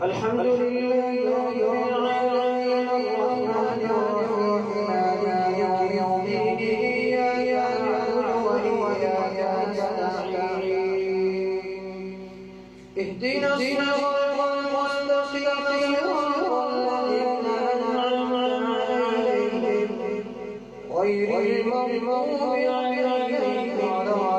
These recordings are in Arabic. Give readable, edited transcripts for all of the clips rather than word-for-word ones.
الحمد لله رب العالمين الرحمن الرحيم مالك يوم الدين إياك نعبد وإياك نستعين اهدنا الصراط المستقيم صراط الذين أنعمت عليهم غير المغضوب عليهم ولا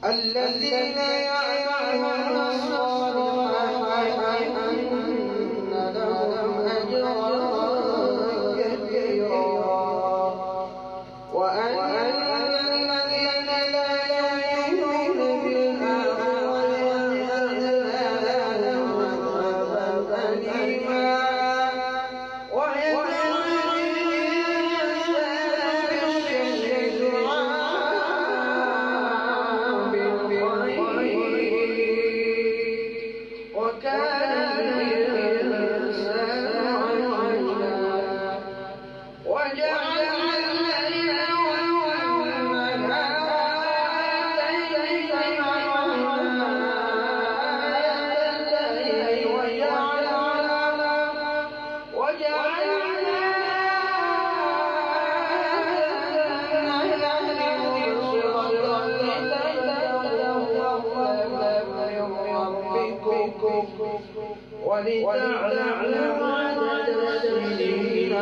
الذين يعملون الصالحات أن لهم أجرا كبيرا وأن الذين لا يؤمنون بالآخرة أعتدنا لهم عذابا أليما ولتعلموا عدد السنين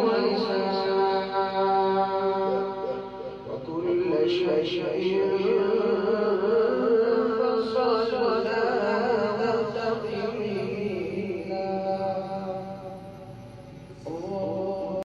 والحساب وكل شيء